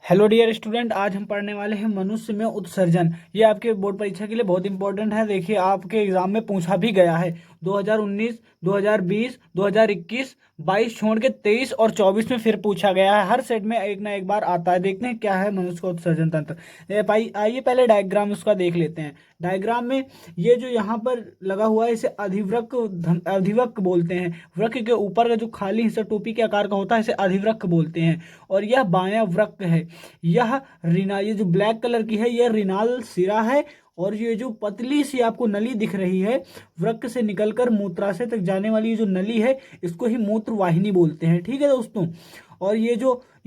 Hello dear student, आज हम पढ़ने वाले हैं मनुष्य में उत्सर्जन। ये आपके बोर्ड परीक्षा के लिए बहुत इंपॉर्टेंट है। देखिए, आपके एग्जाम में पूछा भी गया है। 2019, 2020, 2021, 22 छोड़ के 23 और 24 में फिर पूछा गया है। हर सेट में एक ना एक बार आता है। देखते हैं क्या है मनुष्य का उत्सर्जन तंत्र। भाई आइए पहले डायग्राम उसका देख लेते हैं। डायग्राम में ये जो यहाँ पर लगा हुआ है इसे अधिवृक्क बोलते हैं। वृक्क के ऊपर का जो खाली हिस्सा टोपी के आकार का होता है इसे अधिवृक्क बोलते हैं। और यह बायां वृक्क है। यह रिना ये जो ब्लैक कलर की है यह रिनाल सिरा है। और ये जो पतली सी आपको नली दिख रही है वृक्क से निकलकर मूत्राशय तक जाने वाली ये जो नली है इसको ही मूत्र वाहिनी बोलते हैं। ठीक है दोस्तों। और ये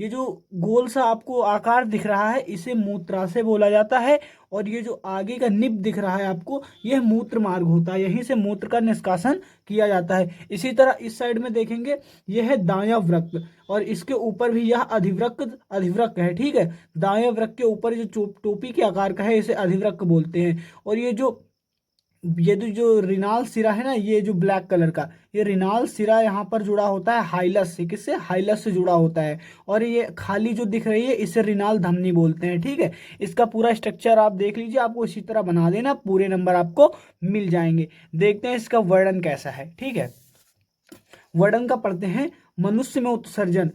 जो गोल सा आपको आकार दिख रहा है इसे मूत्राशय बोला जाता है। और ये जो आगे का निब दिख रहा है आपको यह मूत्र मार्ग होता है। यहीं से मूत्र का निष्कासन किया जाता है। इसी तरह इस साइड में देखेंगे यह है दायां वृक्क और इसके ऊपर भी यह अधिवृक्क है। ठीक है। दाएं वृक्क के ऊपर जो टोपी के आकार का है इसे अधिवृक्क बोलते हैं। और ये जो रिनाल सिरा है ना, ये जो ब्लैक कलर का ये रिनाल सिरा यहाँ पर जुड़ा होता है हाइलस से। किससे? हाइलस से जुड़ा होता है। और ये खाली जो दिख रही है इसे रिनाल धमनी बोलते हैं। ठीक है। इसका पूरा स्ट्रक्चर आप देख लीजिए, आपको इसी तरह बना देना, पूरे नंबर आपको मिल जाएंगे। देखते हैं इसका वर्णन कैसा है। ठीक है। वर्णन का पढ़ते हैं। मनुष्य में उत्सर्जन।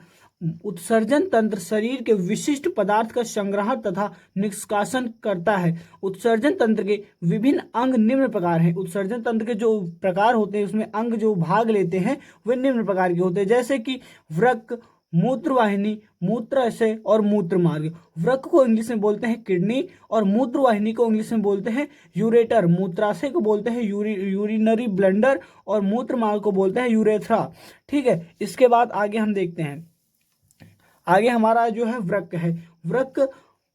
उत्सर्जन तंत्र शरीर के विशिष्ट पदार्थ का संग्रह तथा निष्कासन करता है। उत्सर्जन तंत्र के विभिन्न अंग निम्न प्रकार हैं। उत्सर्जन तंत्र के जो प्रकार होते हैं उसमें अंग जो भाग लेते हैं वे निम्न प्रकार के होते हैं, जैसे कि वृक्क, मूत्रवाहिनी, मूत्राशय और मूत्र मार्ग। वृक्क को इंग्लिश में बोलते हैं किडनी और मूत्रवाहिनी को इंग्लिश में बोलते हैं यूरेटर। मूत्राशय को बोलते हैं यूरिनरी ब्लंडर और मूत्र मार्ग को बोलते हैं यूरेथ्रा। ठीक है। इसके बाद आगे हम देखते हैं। आगे हमारा जो है वृक्क है। वृक्क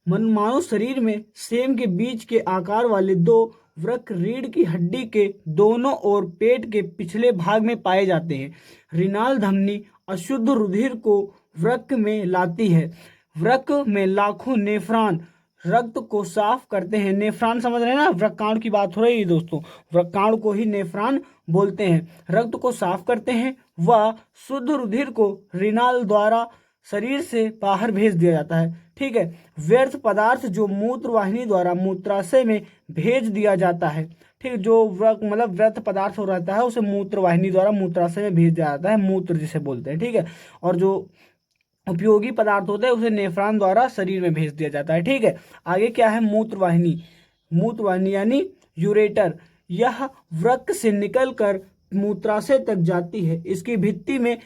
मानव शरीर में सेम के बीच के आकार वाले दो वृक्क रीढ़ की हड्डी के दोनों ओर पेट के पिछले भाग में पाए जाते हैं। रिनाल धमनी अशुद्ध रुधिर को वृक्क में लाती है। वृक्क में लाखों नेफ्रॉन रक्त को साफ करते हैं। नेफ्रॉन समझ रहे हैं ना, वृक्काणु की बात हो रही है दोस्तों। वृक्काणु को ही नेफ्रॉन बोलते हैं। रक्त को साफ करते हैं। वह शुद्ध रुधिर को रिनाल द्वारा शरीर से बाहर भेज दिया जाता है। ठीक है। व्यर्थ पदार्थ जो मूत्र वाहिनी द्वारा मूत्राशय में भेज दिया जाता है। ठीक है। जो मतलब व्यर्थ पदार्थ हो रहता है उसे मूत्र वाहिनी द्वारा मूत्राशय में भेज दिया जाता है, मूत्र जिसे बोलते हैं। ठीक है। और जो उपयोगी पदार्थ होते हैं उसे नेफ्रॉन द्वारा शरीर में भेज दिया जाता है। ठीक है। आगे क्या है? मूत्रवाहिनी। मूत्रवाहिनी यानी यूरेटर। यह वृक्क से निकलकर मूत्राशय तक जाती है। इसकी भित्ति में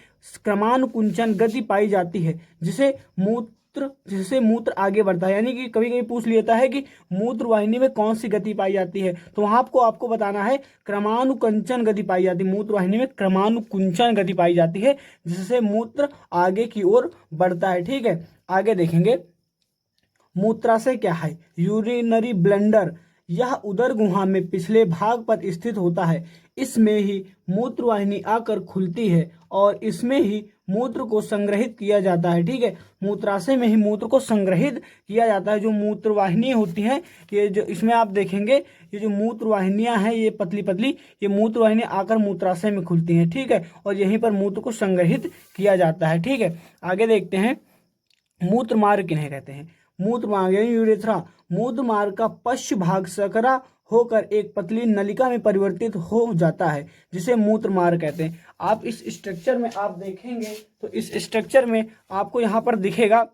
क्रमानुकुंचन गति पाई जाती है जिससे मूत्र आगे बढ़ता है। यानी कि कभी कभी पूछ लेता है कि मूत्र वाहिनी में कौन सी गति पाई जाती है, तो वहां आपको बताना है क्रमानुकुंचन गति पाई जाती है। मूत्र वाहिनी में क्रमानुकुंचन गति पाई जाती है जिससे मूत्र आगे की ओर बढ़ता है। ठीक है। आगे देखेंगे मूत्राशय क्या है। Urinary blunder. यह उदर गुहा में पिछले भाग पर स्थित होता है। इसमें ही मूत्रवाहिनी आकर खुलती है और इसमें ही मूत्र को संग्रहित किया जाता है। ठीक है। मूत्राशय में ही मूत्र को संग्रहित किया जाता है। जो मूत्रवाहिनी होती है ये जो इसमें आप देखेंगे ये जो मूत्रवाहिनियां हैं ये पतली पतली, ये मूत्रवाहिनी आकर मूत्राशय में खुलती हैं। ठीक है। और यहीं पर मूत्र को संग्रहित किया जाता है। ठीक है। आगे देखते हैं मूत्र मार्ग किन्हें कहते हैं। मूत्र मार्ग यानी यूरेथ्रा। मूत्र मार्ग का पश्च भाग सकरा होकर एक पतली नलिका में परिवर्तित हो जाता है जिसे मूत्र मार्ग कहते हैं। आप इस स्ट्रक्चर में आप देखेंगे तो इस स्ट्रक्चर में आपको यहाँ पर दिखेगा,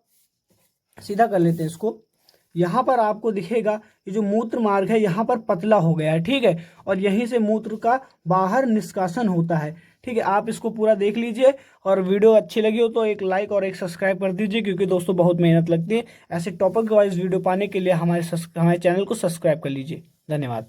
सीधा कर लेते हैं इसको। यहाँ पर आपको दिखेगा ये जो मूत्र मार्ग है यहाँ पर पतला हो गया है। ठीक है। और यहीं से मूत्र का बाहर निष्कासन होता है। ठीक है। आप इसको पूरा देख लीजिए और वीडियो अच्छी लगी हो तो एक लाइक और एक सब्सक्राइब कर दीजिए, क्योंकि दोस्तों बहुत मेहनत लगती है। ऐसे टॉपिक वाइज वीडियो पाने के लिए हमारे चैनल को सब्सक्राइब कर लीजिए। धन्यवाद।